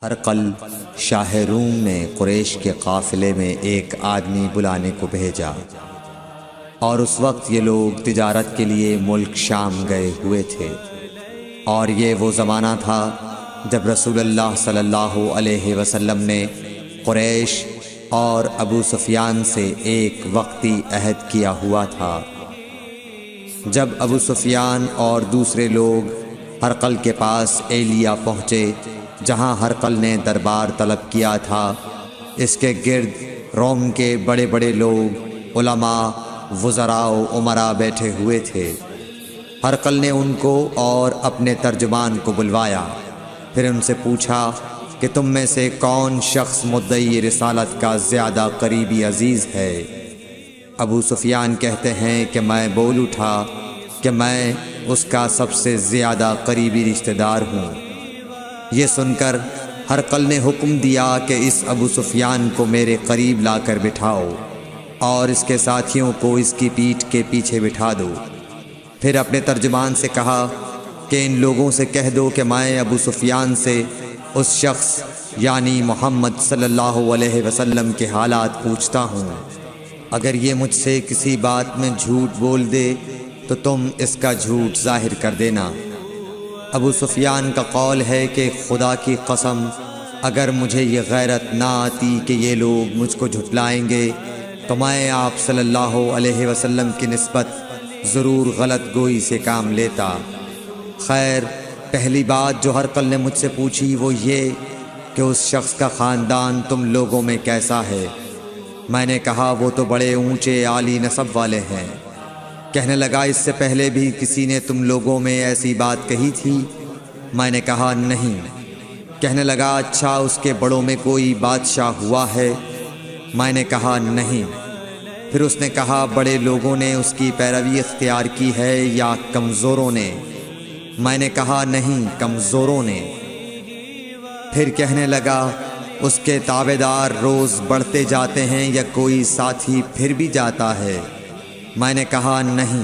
ہرقل شاہ روم نے قریش کے قافلے میں ایک آدمی بلانے کو بھیجا، اور اس وقت یہ لوگ تجارت کے لیے ملک شام گئے ہوئے تھے، اور یہ وہ زمانہ تھا جب رسول اللہ صلی اللہ علیہ وسلم نے قریش اور ابو سفیان سے ایک وقتی عہد کیا ہوا تھا۔ جب ابو سفیان اور دوسرے لوگ ہرقل کے پاس ایلیا پہنچے جہاں ہرقل نے دربار طلب کیا تھا، اس کے گرد روم کے بڑے بڑے لوگ، علماء، وزراء و امراء بیٹھے ہوئے تھے۔ ہرقل نے ان کو اور اپنے ترجمان کو بلوایا، پھر ان سے پوچھا کہ تم میں سے کون شخص مدعی رسالت کا زیادہ قریبی عزیز ہے؟ ابو سفیان کہتے ہیں کہ میں بول اٹھا کہ میں اس کا سب سے زیادہ قریبی رشتہ دار ہوں۔ یہ سن کر ہرقل نے حکم دیا کہ اس ابو سفیان کو میرے قریب لا کر بٹھاؤ اور اس کے ساتھیوں کو اس کی پیٹھ کے پیچھے بٹھا دو۔ پھر اپنے ترجمان سے کہا کہ ان لوگوں سے کہہ دو کہ میں ابو سفیان سے اس شخص یعنی محمد صلی اللہ علیہ وسلم کے حالات پوچھتا ہوں، اگر یہ مجھ سے کسی بات میں جھوٹ بول دے تو تم اس کا جھوٹ ظاہر کر دینا۔ ابو سفیان کا قول ہے کہ خدا کی قسم اگر مجھے یہ غیرت نہ آتی کہ یہ لوگ مجھ کو جھٹلائیں گے تو میں آپ صلی اللہ علیہ وسلم کی نسبت ضرور غلط گوئی سے کام لیتا۔ خیر، پہلی بات جو ہرقل نے مجھ سے پوچھی وہ یہ کہ اس شخص کا خاندان تم لوگوں میں کیسا ہے؟ میں نے کہا وہ تو بڑے اونچے عالی نسب والے ہیں۔ کہنے لگا اس سے پہلے بھی کسی نے تم لوگوں میں ایسی بات کہی تھی؟ میں نے کہا نہیں۔ کہنے لگا اچھا اس کے بڑوں میں کوئی بادشاہ ہوا ہے؟ میں نے کہا نہیں۔ پھر اس نے کہا بڑے لوگوں نے اس کی پیروی اختیار کی ہے یا کمزوروں نے؟ میں نے کہا نہیں، کمزوروں نے۔ پھر کہنے لگا اس کے تابعدار روز بڑھتے جاتے ہیں یا کوئی ساتھی پھر بھی جاتا ہے؟ میں نے کہا نہیں۔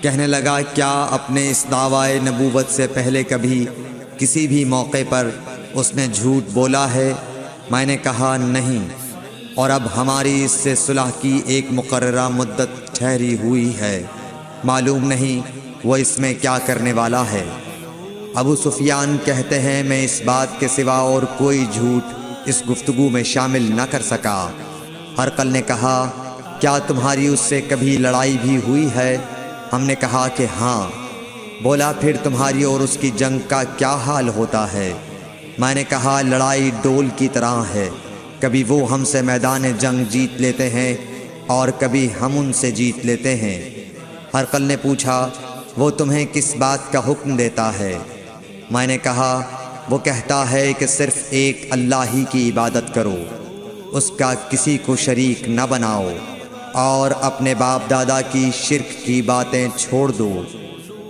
کہنے لگا کیا اپنے اس دعوی نبوت سے پہلے کبھی کسی بھی موقع پر اس نے جھوٹ بولا ہے؟ میں نے کہا نہیں، اور اب ہماری اس سے صلح کی ایک مقررہ مدت ٹھہری ہوئی ہے، معلوم نہیں وہ اس میں کیا کرنے والا ہے۔ ابو سفیان کہتے ہیں میں اس بات کے سوا اور کوئی جھوٹ اس گفتگو میں شامل نہ کر سکا۔ ہرقل نے کہا کیا تمہاری اس سے کبھی لڑائی بھی ہوئی ہے؟ ہم نے کہا کہ ہاں۔ بولا پھر تمہاری اور اس کی جنگ کا کیا حال ہوتا ہے؟ میں نے کہا لڑائی ڈول کی طرح ہے، کبھی وہ ہم سے میدان جنگ جیت لیتے ہیں اور کبھی ہم ان سے جیت لیتے ہیں۔ ہرقل نے پوچھا وہ تمہیں کس بات کا حکم دیتا ہے؟ میں نے کہا وہ کہتا ہے کہ صرف ایک اللہ ہی کی عبادت کرو، اس کا کسی کو شریک نہ بناؤ، اور اپنے باپ دادا کی شرک کی باتیں چھوڑ دو،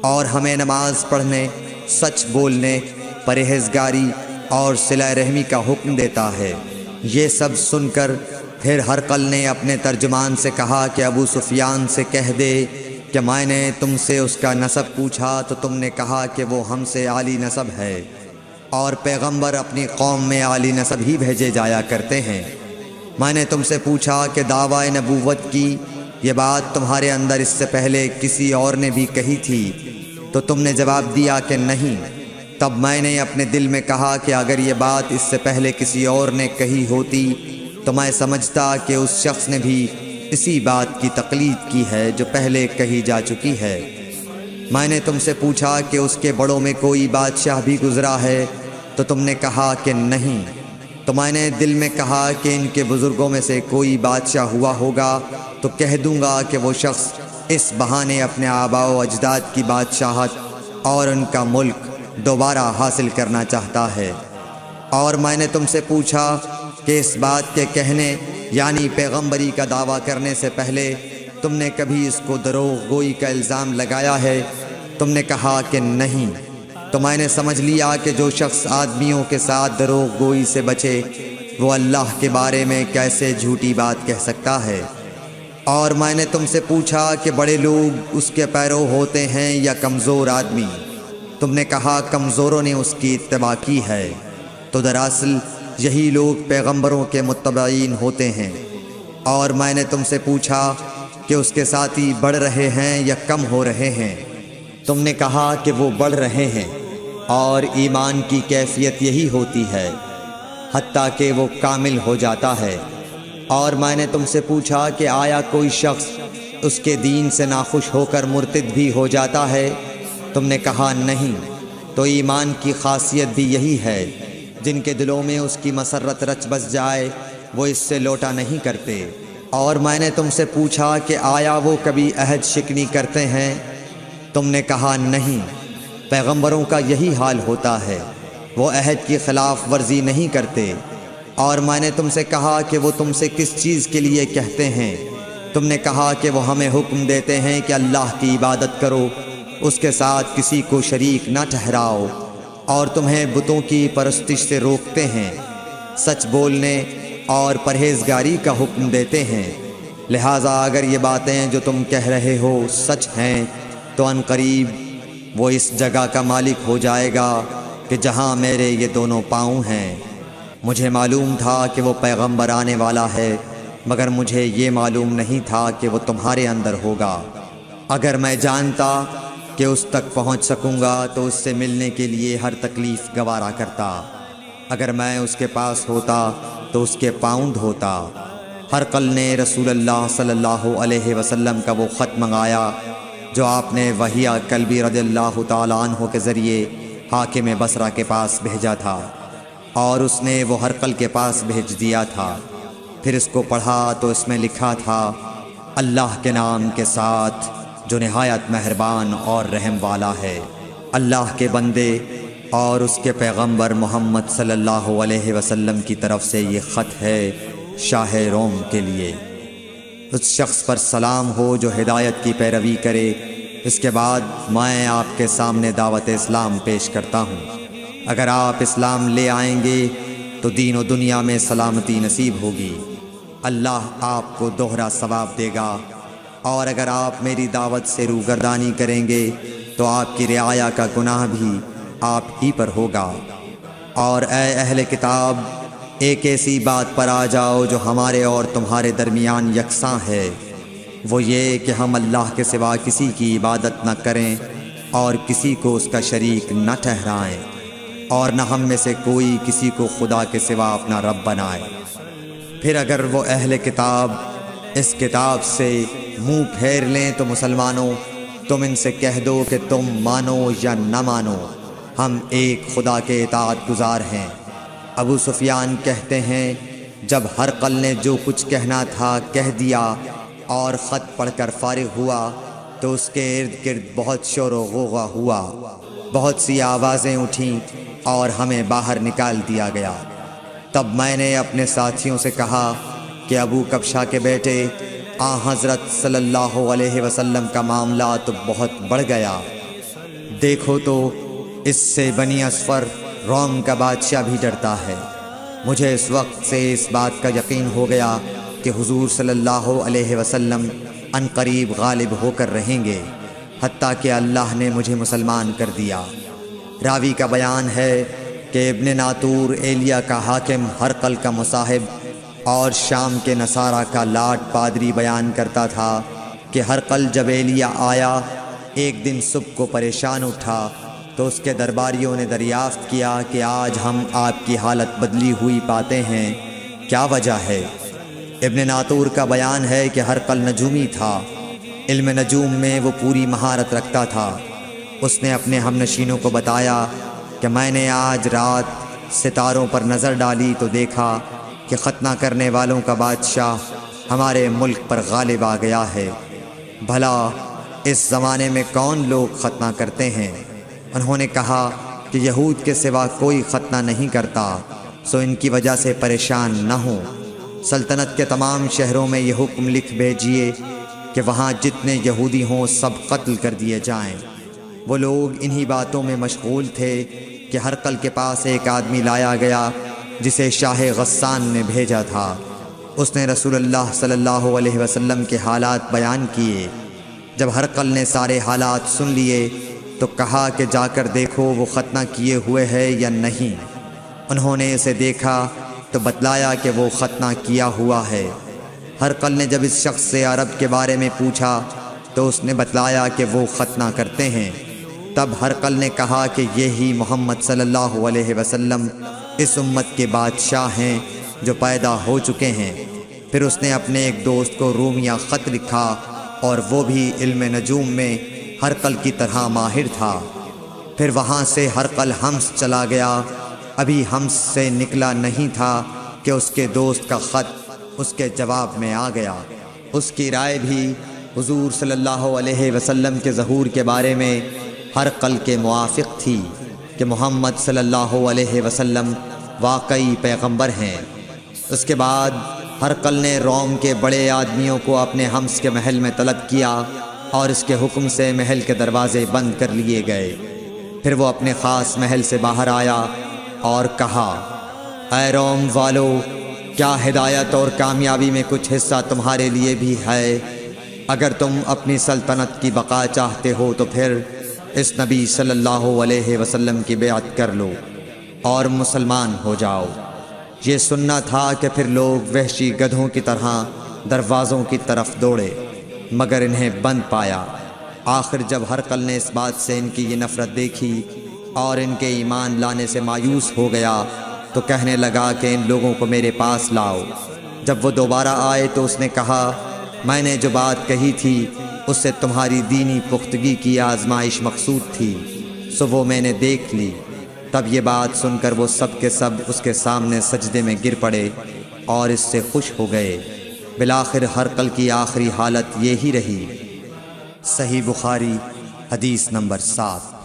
اور ہمیں نماز پڑھنے، سچ بولنے، پرہیزگاری اور صلہ رحمی کا حکم دیتا ہے۔ یہ سب سن کر پھر ہرقل نے اپنے ترجمان سے کہا کہ ابو سفیان سے کہہ دے کہ میں نے تم سے اس کا نسب پوچھا تو تم نے کہا کہ وہ ہم سے عالی نسب ہے، اور پیغمبر اپنی قوم میں عالی نسب ہی بھیجے جایا کرتے ہیں۔ میں نے تم سے پوچھا کہ دعوی نبوت کی یہ بات تمہارے اندر اس سے پہلے کسی اور نے بھی کہی تھی؟ تو تم نے جواب دیا کہ نہیں۔ تب میں نے اپنے دل میں کہا کہ اگر یہ بات اس سے پہلے کسی اور نے کہی ہوتی تو میں سمجھتا کہ اس شخص نے بھی اسی بات کی تقلید کی ہے جو پہلے کہی جا چکی ہے۔ میں نے تم سے پوچھا کہ اس کے بڑوں میں کوئی بادشاہ بھی گزرا ہے؟ تو تم نے کہا کہ نہیں۔ تو میں نے دل میں کہا کہ ان کے بزرگوں میں سے کوئی بادشاہ ہوا ہوگا تو کہہ دوں گا کہ وہ شخص اس بہانے اپنے آباء و اجداد کی بادشاہت اور ان کا ملک دوبارہ حاصل کرنا چاہتا ہے۔ اور میں نے تم سے پوچھا کہ اس بات کے کہنے یعنی پیغمبری کا دعویٰ کرنے سے پہلے تم نے کبھی اس کو دروغ گوئی کا الزام لگایا ہے؟ تم نے کہا کہ نہیں۔ تو میں نے سمجھ لیا کہ جو شخص آدمیوں کے ساتھ دروغ گوئی سے بچے وہ اللہ کے بارے میں کیسے جھوٹی بات کہہ سکتا ہے۔ اور میں نے تم سے پوچھا کہ بڑے لوگ اس کے پیرو ہوتے ہیں یا کمزور آدمی؟ تم نے کہا کمزوروں نے اس کی اتباع کی ہے، تو دراصل یہی لوگ پیغمبروں کے متبعین ہوتے ہیں۔ اور میں نے تم سے پوچھا کہ اس کے ساتھی بڑھ رہے ہیں یا کم ہو رہے ہیں؟ تم نے کہا کہ وہ بڑھ رہے ہیں، اور ایمان کی کیفیت یہی ہوتی ہے حتیٰ کہ وہ کامل ہو جاتا ہے۔ اور میں نے تم سے پوچھا کہ آیا کوئی شخص اس کے دین سے ناخوش ہو کر مرتد بھی ہو جاتا ہے؟ تم نے کہا نہیں۔ تو ایمان کی خاصیت بھی یہی ہے، جن کے دلوں میں اس کی مسرت رچ بس جائے وہ اس سے لوٹا نہیں کرتے۔ اور میں نے تم سے پوچھا کہ آیا وہ کبھی عہد شکنی کرتے ہیں؟ تم نے کہا نہیں۔ پیغمبروں کا یہی حال ہوتا ہے، وہ عہد کی خلاف ورزی نہیں کرتے۔ اور میں نے تم سے کہا کہ وہ تم سے کس چیز کے لیے کہتے ہیں؟ تم نے کہا کہ وہ ہمیں حکم دیتے ہیں کہ اللہ کی عبادت کرو، اس کے ساتھ کسی کو شریک نہ ٹھہراؤ، اور تمہیں بتوں کی پرستش سے روکتے ہیں، سچ بولنے اور پرہیزگاری کا حکم دیتے ہیں۔ لہٰذا اگر یہ باتیں جو تم کہہ رہے ہو سچ ہیں تو ان قریب وہ اس جگہ کا مالک ہو جائے گا کہ جہاں میرے یہ دونوں پاؤں ہیں۔ مجھے معلوم تھا کہ وہ پیغمبر آنے والا ہے، مگر مجھے یہ معلوم نہیں تھا کہ وہ تمہارے اندر ہوگا۔ اگر میں جانتا کہ اس تک پہنچ سکوں گا تو اس سے ملنے کے لیے ہر تکلیف گوارا کرتا۔ اگر میں اس کے پاس ہوتا تو اس کے پاؤں دھوتا۔ ہرقل نے رسول اللہ صلی اللہ علیہ وسلم کا وہ خط منگایا جو آپ نے وحیہ کلبی رضی اللہ تعالیٰ عنہ کے ذریعے حاکم بصرہ کے پاس بھیجا تھا، اور اس نے وہ ہرقل کے پاس بھیج دیا تھا۔ پھر اس کو پڑھا تو اس میں لکھا تھا، اللہ کے نام کے ساتھ جو نہایت مہربان اور رحم والا ہے۔ اللہ کے بندے اور اس کے پیغمبر محمد صلی اللہ علیہ وسلم کی طرف سے یہ خط ہے شاہ روم کے لیے۔ اس شخص پر سلام ہو جو ہدایت کی پیروی کرے۔ اس کے بعد میں آپ کے سامنے دعوت اسلام پیش کرتا ہوں۔ اگر آپ اسلام لے آئیں گے تو دین و دنیا میں سلامتی نصیب ہوگی، اللہ آپ کو دوہرا ثواب دے گا۔ اور اگر آپ میری دعوت سے روگردانی کریں گے تو آپ کی رعایا کا گناہ بھی آپ ہی پر ہوگا۔ اور اے اہل کتاب، ایک ایسی بات پر آ جاؤ جو ہمارے اور تمہارے درمیان یکساں ہے، وہ یہ کہ ہم اللہ کے سوا کسی کی عبادت نہ کریں اور کسی کو اس کا شریک نہ ٹھہرائیں، اور نہ ہم میں سے کوئی کسی کو خدا کے سوا اپنا رب بنائے۔ پھر اگر وہ اہل کتاب اس کتاب سے منہ پھیر لیں تو مسلمانوں، تم ان سے کہہ دو کہ تم مانو یا نہ مانو، ہم ایک خدا کے اطاعت گزار ہیں۔ ابو سفیان کہتے ہیں، جب ہرقل نے جو کچھ کہنا تھا کہہ دیا اور خط پڑھ کر فارغ ہوا تو اس کے ارد گرد بہت شور و غوغا ہوا، بہت سی آوازیں اٹھیں اور ہمیں باہر نکال دیا گیا۔ تب میں نے اپنے ساتھیوں سے کہا کہ ابو کبشہ کے بیٹے حضرت صلی اللہ علیہ وسلم کا معاملہ تو بہت بڑھ گیا، دیکھو تو اس سے بنی اصفر روم کا بادشاہ بھی ڈرتا ہے۔ مجھے اس وقت سے اس بات کا یقین ہو گیا کہ حضور صلی اللہ علیہ وسلم ان قریب غالب ہو کر رہیں گے، حتیٰ کہ اللہ نے مجھے مسلمان کر دیا۔ راوی کا بیان ہے کہ ابن ناطور ایلیا کا حاکم ہرقل کا مصاحب اور شام کے نصارہ کا لاٹ پادری بیان کرتا تھا کہ ہرقل جب ایلیا آیا ایک دن صبح کو پریشان اٹھا تو اس کے درباریوں نے دریافت کیا کہ آج ہم آپ کی حالت بدلی ہوئی پاتے ہیں، کیا وجہ ہے؟ ابن ناطور کا بیان ہے کہ ہرقل نجومی تھا، علم نجوم میں وہ پوری مہارت رکھتا تھا۔ اس نے اپنے ہم نشینوں کو بتایا کہ میں نے آج رات ستاروں پر نظر ڈالی تو دیکھا کہ ختنہ کرنے والوں کا بادشاہ ہمارے ملک پر غالب آ گیا ہے۔ بھلا اس زمانے میں کون لوگ ختنہ کرتے ہیں؟ انہوں نے کہا کہ یہود کے سوا کوئی ختنہ نہیں کرتا، سو ان کی وجہ سے پریشان نہ ہوں۔ سلطنت کے تمام شہروں میں یہ حکم لکھ بھیجیے کہ وہاں جتنے یہودی ہوں سب قتل کر دیے جائیں۔ وہ لوگ انہی باتوں میں مشغول تھے کہ ہرقل کے پاس ایک آدمی لایا گیا جسے شاہ غسان نے بھیجا تھا۔ اس نے رسول اللہ صلی اللہ علیہ وسلم کے حالات بیان کیے۔ جب ہرقل نے سارے حالات سن لیے تو کہا کہ جا کر دیکھو وہ ختنہ کیے ہوئے ہے یا نہیں۔ انہوں نے اسے دیکھا تو بتلایا کہ وہ ختنہ کیا ہوا ہے۔ ہرقل نے جب اس شخص سے عرب کے بارے میں پوچھا تو اس نے بتلایا کہ وہ ختنہ کرتے ہیں۔ تب ہرقل نے کہا کہ یہی محمد صلی اللہ علیہ وسلم اس امت کے بادشاہ ہیں جو پیدا ہو چکے ہیں۔ پھر اس نے اپنے ایک دوست کو رومیہ خط لکھا اور وہ بھی علم نجوم میں ہرقل کی طرح ماہر تھا۔ پھر وہاں سے ہرقل حمص چلا گیا۔ ابھی حمص سے نکلا نہیں تھا کہ اس کے دوست کا خط اس کے جواب میں آ گیا۔ اس کی رائے بھی حضور صلی اللہ علیہ وسلم کے ظہور کے بارے میں ہرقل کے موافق تھی کہ محمد صلی اللہ علیہ وسلم واقعی پیغمبر ہیں۔ اس کے بعد ہرقل نے روم کے بڑے آدمیوں کو اپنے حمص کے محل میں طلب کیا اور اس کے حکم سے محل کے دروازے بند کر لیے گئے۔ پھر وہ اپنے خاص محل سے باہر آیا اور کہا، اے روم والو، کیا ہدایت اور کامیابی میں کچھ حصہ تمہارے لیے بھی ہے؟ اگر تم اپنی سلطنت کی بقا چاہتے ہو تو پھر اس نبی صلی اللہ علیہ وسلم کی بیعت کر لو اور مسلمان ہو جاؤ۔ یہ سننا تھا کہ پھر لوگ وحشی گدھوں کی طرح دروازوں کی طرف دوڑے مگر انہیں بند پایا۔ آخر جب ہرقل نے اس بات سے ان کی یہ نفرت دیکھی اور ان کے ایمان لانے سے مایوس ہو گیا تو کہنے لگا کہ ان لوگوں کو میرے پاس لاؤ۔ جب وہ دوبارہ آئے تو اس نے کہا، میں نے جو بات کہی تھی اس سے تمہاری دینی پختگی کی آزمائش مقصود تھی، سو وہ میں نے دیکھ لی۔ تب یہ بات سن کر وہ سب کے سب اس کے سامنے سجدے میں گر پڑے اور اس سے خوش ہو گئے۔ بالآخر ہرقل کی آخری حالت یہی رہی۔ صحیح بخاری حدیث نمبر 7۔